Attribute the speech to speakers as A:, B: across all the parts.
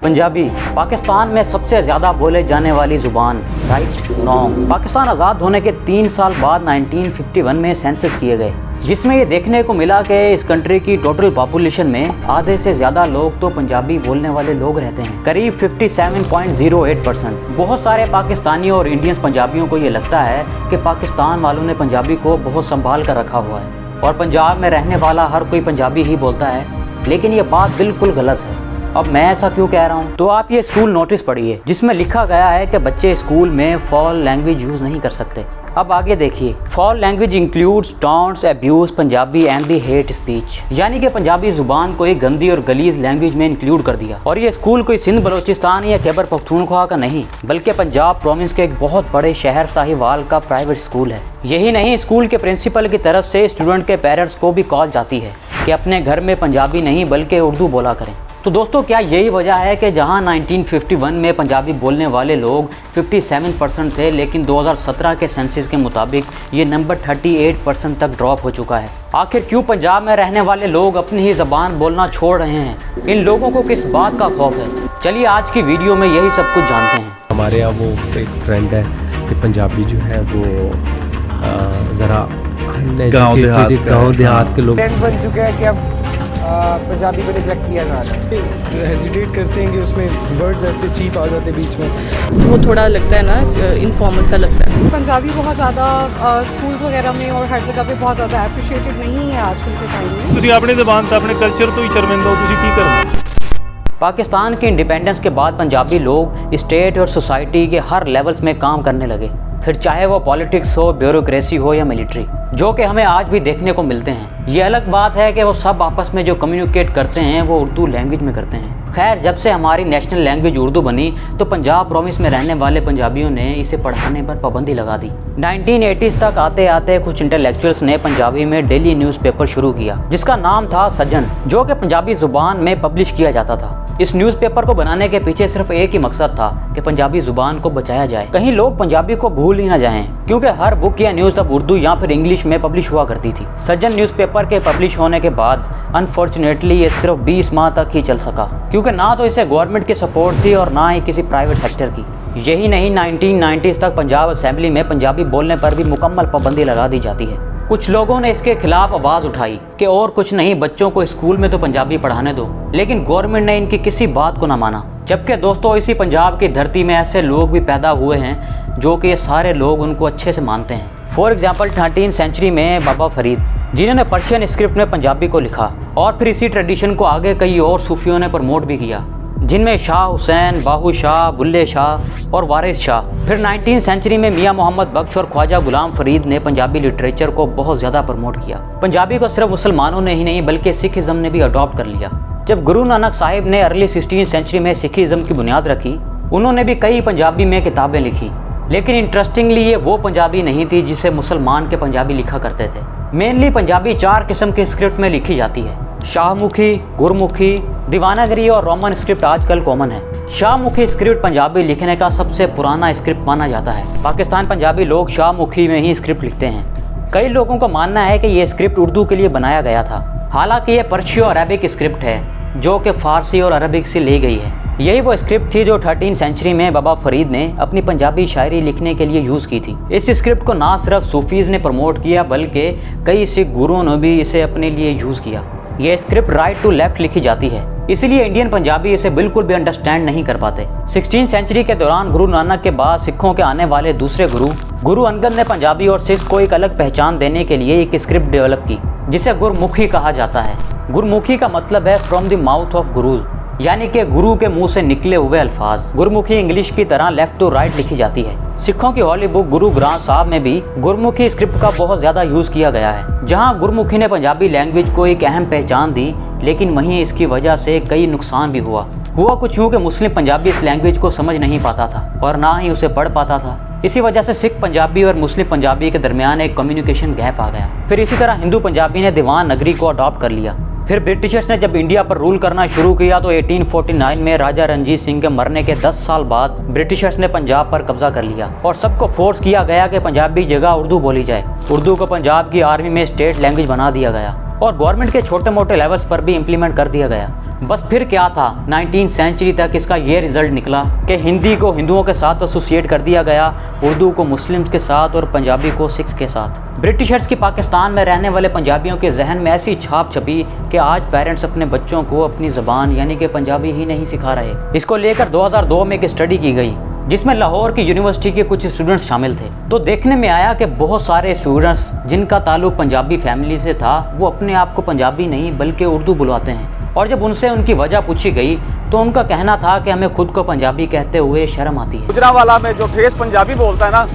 A: पंजाबी पाकिस्तान में सबसे ज़्यादा बोले जाने वाली ज़ुबान, राइट? रॉन्ग। पाकिस्तान आज़ाद होने के 3 साल बाद 1951 में सेंसस किए गए, जिसमें ये देखने को मिला कि इस कंट्री की टोटल पॉपुलेशन में आधे से ज़्यादा लोग तो पंजाबी बोलने वाले लोग रहते हैं, करीब 57.08%। बहुत सारे पाकिस्तानियों और इंडियंस पंजाबियों को ये लगता है कि पाकिस्तान वालों ने पंजाबी को बहुत संभाल कर रखा हुआ है और पंजाब में रहने वाला हर कोई पंजाबी ही बोलता है, लेकिन ये बात बिल्कुल गलत है। अब मैं ऐसा क्यों कह रहा हूँ? तो आप ये स्कूल नोटिस पढ़िए, जिसमें लिखा गया है कि बच्चे स्कूल में फॉल लैंग्वेज यूज़ नहीं कर सकते। अब आगे देखिए, fall language includes taunts, abuse Punjabi and the hate speech, यानी कि पंजाबी जुबान को एक गंदी और गलीज लैंग्वेज में इंक्लूड कर दिया। और ये स्कूल कोई सिंध बलोचिस्तान या खैबर पख्तूनख्वा का नहीं, बल्कि पंजाब प्रोविंस के एक बहुत बड़े शहर साहिवाल का प्राइवेट स्कूल है। यही नहीं, स्कूल के प्रिंसिपल की तरफ से स्टूडेंट के पेरेंट्स को भी कॉल जाती है कि अपने घर में पंजाबी नहीं बल्कि उर्दू बोला करें। तो दोस्तों, क्या यही वजह है कि जहां 1951 में पंजाबी बोलने वाले लोग 57% थे, लेकिन 2017 के सेंसस के मुताबिक ये नंबर 38% तक ड्रॉप हो चुका है? आखिर क्यों पंजाब में रहने वाले लोग अपनी ही ज़बान बोलना छोड़ रहे हैं? इन लोगों को किस बात का खौफ है? चलिए आज की वीडियो में यही सब कुछ जानते हैं।
B: हमारे यहाँ वो एक ट्रेंड है कि पंजाबी जो है वो ज़रा गाँव देहात के लोग
C: ट्रेंड बन चुका है कि अब पंजाबी को निगलेक्ट किया जा रहा है।
D: हेजिटेट करते हैं कि उसमें वर्ड्स ऐसे चीप आ जाते हैं बीच में,
E: तो वो थोड़ा लगता है ना, इनफॉर्मल सा लगता है।
F: पंजाबी बहुत ज़्यादा स्कूल्स वगैरह में और हर जगह पे बहुत ज़्यादा अप्रिशिएटेड नहीं है आजकल के टाइम में।
G: ਤੁਸੀਂ ਆਪਣੀ ਜ਼ਬਾਨ ਤੇ ਆਪਣੇ ਕਲਚਰ ਤੋਂ ਹੀ ਸ਼ਰਮਿੰਦਾ ਹੋ, ਤੁਸੀਂ ਕੀ करना?
A: पाकिस्तान के इंडिपेंडेंस के बाद पंजाबी लोग स्टेट और सोसाइटी के हर लेवल्स में काम करने लगे, फिर चाहे वो पॉलिटिक्स हो, ब्यूरोक्रेसी हो या मिलिट्री, जो कि हमें आज भी देखने को मिलते हैं। ये अलग बात है कि वो सब आपस में जो कम्युनिकेट करते हैं वो उर्दू लैंग्वेज में करते हैं। खैर, जब से हमारी नेशनल लैंग्वेज उर्दू बनी तो पंजाब प्रोविंस में रहने वाले पंजाबियों ने इसे पढ़ाने पर पाबंदी लगा दी। 1980s तक आते आते कुछ इंटेलेक्चुअल्स ने पंजाबी में डेली न्यूज़पेपर शुरू किया, जिसका नाम था सजन, जो कि पंजाबी जुबान में पब्लिश किया जाता था। इस न्यूज़पेपर को बनाने के पीछे सिर्फ एक ही मकसद था कि पंजाबी जुबान को बचाया जाए, कहीं लोग पंजाबी को भूल ही ना जाएं, क्योंकि हर बुक या न्यूज़ तब उर्दू या फिर इंग्लिश में पब्लिश हुआ करती थी। सजन न्यूज़पेपर के पब्लिश होने के बाद अनफॉर्चुनेटली ये सिर्फ 20 माह तक ही चल सका, क्योंकि ना तो इसे गवर्नमेंट की सपोर्ट थी और ना ही किसी प्राइवेट सेक्टर की। यही नहीं, 1990s तक पंजाब असेंबली में पंजाबी बोलने पर भी मुकम्मल पाबंदी लगा दी जाती है। कुछ लोगों ने इसके खिलाफ आवाज़ उठाई कि और कुछ नहीं, बच्चों को स्कूल में तो पंजाबी पढ़ाने दो, लेकिन गवर्नमेंट ने इनकी किसी बात को ना माना। जबकि दोस्तों, इसी पंजाब की धरती में ऐसे लोग भी पैदा हुए हैं जो कि ये सारे लोग उनको अच्छे से मानते हैं। फॉर एग्जाम्पल 13वीं सेंचुरी में बाबा फरीद, जिन्होंने पर्शियन स्क्रिप्ट में पंजाबी को लिखा, और फिर इसी ट्रेडिशन को आगे कई और सूफियों ने प्रमोट भी किया, जिनमें शाह हुसैन, बाहू शाह, बुल्ले शाह और वारिस शाह। फिर 19वीं सेंचुरी में मियाँ मोहम्मद बख्श और ख्वाजा गुलाम फरीद ने पंजाबी लिटरेचर को बहुत ज़्यादा प्रमोट किया। पंजाबी को सिर्फ मुसलमानों ने ही नहीं बल्कि सिखिज़म ने भी अडॉप्ट कर लिया। जब गुरु नानक साहिब ने अर्ली 16वीं सेंचुरी में सिखिज़म की बुनियाद रखी, उन्होंने भी कई पंजाबी में किताबें लिखी, लेकिन इंटरेस्टिंगली ये वो पंजाबी नहीं थी जिसे मुसलमान के पंजाबी लिखा करते थे। मेनली पंजाबी 4 किस्म के स्क्रिप्ट में लिखी जाती है: शाहमुखी, गुरमुखी, दीवानागरी और रोमन स्क्रिप्ट आजकल कॉमन है। शाहमुखी स्क्रिप्ट पंजाबी लिखने का सबसे पुराना स्क्रिप्ट माना जाता है। पाकिस्तान पंजाबी लोग शाहमुखी में ही स्क्रिप्ट लिखते हैं। कई लोगों का मानना है कि ये स्क्रिप्ट उर्दू के लिए बनाया गया था, हालांकि ये पर्शियो अरबिक स्क्रिप्ट है जो कि फ़ारसी और अरबिक से ली गई है। यही वो स्क्रिप्ट थी जो 13वीं सेंचुरी में बाबा फरीद ने अपनी पंजाबी शायरी लिखने के लिए यूज़ की थी। इस स्क्रिप्ट को ना सिर्फ सूफीज़ ने प्रमोट किया बल्कि कई सिख गुरुओं ने भी इसे अपने लिए यूज़ किया। यह स्क्रिप्ट राइट टू लेफ्ट लिखी जाती है, इसलिए इंडियन पंजाबी इसे बिल्कुल भी अंडरस्टैंड नहीं कर पाते। 16वीं सेंचुरी के दौरान गुरु नानक के बाद सिखों के आने वाले दूसरे गुरु अंगद ने पंजाबी और सिख को एक अलग पहचान देने के लिए एक स्क्रिप्ट डेवलप की, जिसे गुरमुखी कहा जाता है। गुरमुखी का मतलब है from the mouth of gurus, यानी कि गुरु के मुंह से निकले हुए अल्फाज। गुरमुखी इंग्लिश की तरह लेफ्ट टू राइट लिखी जाती है। सिखों की हॉली बुक गुरु ग्रंथ साहब में भी गुरमुखी स्क्रिप्ट का बहुत ज़्यादा यूज़ किया गया है। जहां गुरमुखी ने पंजाबी लैंग्वेज को एक अहम पहचान दी, लेकिन वहीं इसकी वजह से कई नुकसान भी हुआ कुछ यूँ कि मुस्लिम पंजाबी इस लैंग्वेज को समझ नहीं पाता था और ना ही उसे पढ़ पाता था। इसी वजह से सिख पंजाबी और मुस्लिम पंजाबी के दरमियान एक कम्युनिकेशन गैप आ गया। फिर इसी तरह हिंदू पंजाबी ने देवनागरी को अडॉप्ट कर लिया। फिर ब्रिटिशर्स ने जब इंडिया पर रूल करना शुरू किया तो 1849 में राजा रणजीत सिंह के मरने के 10 साल बाद ब्रिटिशर्स ने पंजाब पर कब्जा कर लिया और सबको फोर्स किया गया कि पंजाबी जगह उर्दू बोली जाए। उर्दू को पंजाब की आर्मी में स्टेट लैंग्वेज बना दिया गया। और गवर्नमेंट के छोटे मोटे लेवल्स पर भी इम्प्लीमेंट कर दिया गया। बस फिर क्या था, 19वीं सेंचुरी तक इसका ये रिजल्ट निकला कि हिंदी को हिंदुओं के साथ एसोसिएट कर दिया गया, उर्दू को मुस्लिम्स के साथ और पंजाबी को सिख्स के साथ। ब्रिटिशर्स की पाकिस्तान में रहने वाले पंजाबियों के जहन में ऐसी छाप छपी कि आज पेरेंट्स अपने बच्चों को अपनी ज़बान यानी कि पंजाबी ही नहीं सिखा रहे। इसको लेकर 2002 में एक स्टडी की गई जिसमें लाहौर की यूनिवर्सिटी के कुछ स्टूडेंट्स शामिल थे। तो देखने में आया कि बहुत सारे स्टूडेंट्स जिनका ताल्लुक पंजाबी फैमिली से था वो अपने आप को पंजाबी नहीं बल्कि उर्दू बुलवाते हैं। और जब उनसे उनकी वजह पूछी गई तो उनका कहना था कि हमें खुद को पंजाबी कहते हुए शर्म आती है।
H: गुजरांवाला में जो फेस पंजाबी बोलता है ना,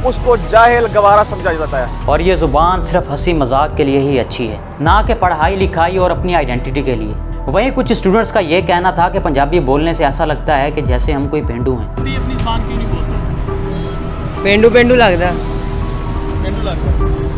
H: उसको जाहिल गवारा समझा जाता है।
A: और ये ज़ुबान सिर्फ हंसी मजाक के लिए ही अच्छी है, ना कि पढ़ाई लिखाई और अपनी आइडेंटिटी के लिए। वहीं कुछ स्टूडेंट्स का ये कहना था कि पंजाबी बोलने से ऐसा लगता है कि जैसे हम कोई पेंडू हैं।
G: अपनी ज़बान क्यों नहीं बोलते?
C: पेंडू पेंडू लगता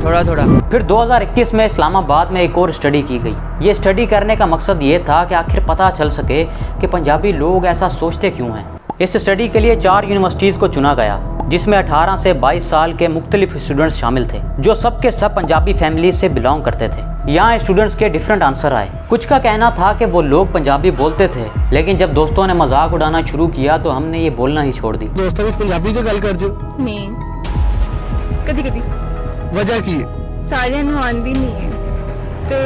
C: थोड़ा थोड़ा।
A: फिर 2021 में इस्लामाबाद में एक और स्टडी की गई। ये स्टडी करने का मकसद ये था कि आखिर पता चल सके कि पंजाबी लोग ऐसा सोचते क्यों हैं। इस स्टडी के लिए 4 यूनिवर्सिटीज़ को चुना गया जिसमें 18 से 22 साल के मुख्तलिफ स्टूडेंट्स शामिल थे जो सब के सब पंजाबी फैमिली से बिलोंग करते थे। यहाँ स्टूडेंट्स के डिफरेंट आंसर आए। कुछ का कहना था कि वो लोग पंजाबी बोलते थे लेकिन जब दोस्तों ने मजाक उड़ाना शुरू किया तो हमने ये बोलना ही छोड़ दी।
D: दोस्तों में पंजाबी जो गल कर जो
E: नहीं, कदी कदी
D: वजह की
E: सारियां नूं आंदी नहीं है ते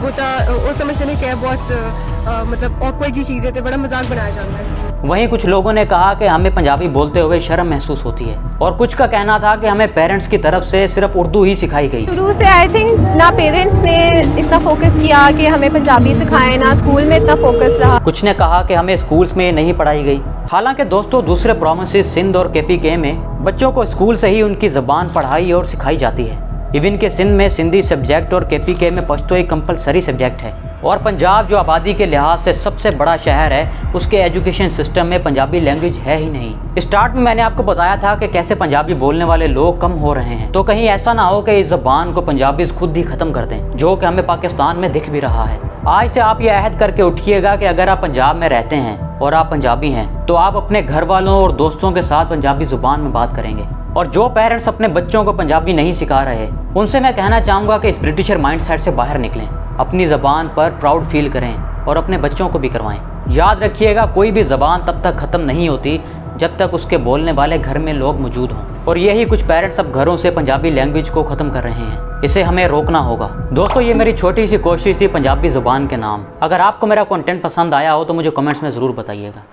E: वो तो वो समझते ने कि बहुत मतलब ऑकवर्ड जी चीज़ है तो बड़ा मजाक बनाया जाता है।
A: वहीं कुछ लोगों ने कहा कि हमें पंजाबी बोलते हुए शर्म महसूस होती है और कुछ का कहना था कि हमें पेरेंट्स की तरफ से सिर्फ उर्दू ही सिखाई गई।
I: शुरू से आई थिंक ना पेरेंट्स ने इतना फोकस किया कि हमें पंजाबी सिखाएं, ना स्कूल में इतना फोकस रहा।
A: कुछ ने कहा कि हमें स्कूल्स में नहीं पढ़ाई गई। हालांकि दोस्तों दूसरे प्रोविंसेस सिंध और KPK में बच्चों को स्कूल से ही उनकी ज़बान पढ़ाई और सिखाई जाती है। इवन के सिंध में सिंधी सब्जेक्ट और KPK में पश्तो एक कंपलसरी सब्जेक्ट है। और पंजाब जो आबादी के लिहाज से सबसे बड़ा शहर है उसके एजुकेशन सिस्टम में पंजाबी लैंग्वेज है ही नहीं। स्टार्ट में मैंने आपको बताया था कि कैसे पंजाबी बोलने वाले लोग कम हो रहे हैं, तो कहीं ऐसा ना हो कि इस ज़बान को पंजाबीज़ खुद ही ख़त्म कर दें, जो कि हमें पाकिस्तान में दिख भी रहा है। आज से आप ये अहद करके उठिएगा कि अगर आप पंजाब में रहते हैं और आप पंजाबी हैं तो आप अपने घर वालों और दोस्तों के साथ पंजाबी ज़ुबान में बात करेंगे। और जो पेरेंट्स अपने बच्चों को पंजाबी नहीं सिखा रहे उनसे मैं कहना चाहूँगा कि इस ब्रिटिशर माइंडसेट से बाहर निकलें, अपनी ज़बान पर प्राउड फील करें और अपने बच्चों को भी करवाएं। याद रखिएगा कोई भी ज़बान तब तक ख़त्म नहीं होती जब तक उसके बोलने वाले घर में लोग मौजूद हों। और यही कुछ पेरेंट्स अब घरों से पंजाबी लैंग्वेज को ख़त्म कर रहे हैं। इसे हमें रोकना होगा। दोस्तों ये मेरी छोटी सी कोशिश थी पंजाबी ज़ुबान के नाम। अगर आपको मेरा कंटेंट पसंद आया हो तो मुझे कमेंट्स में ज़रूर बताइएगा।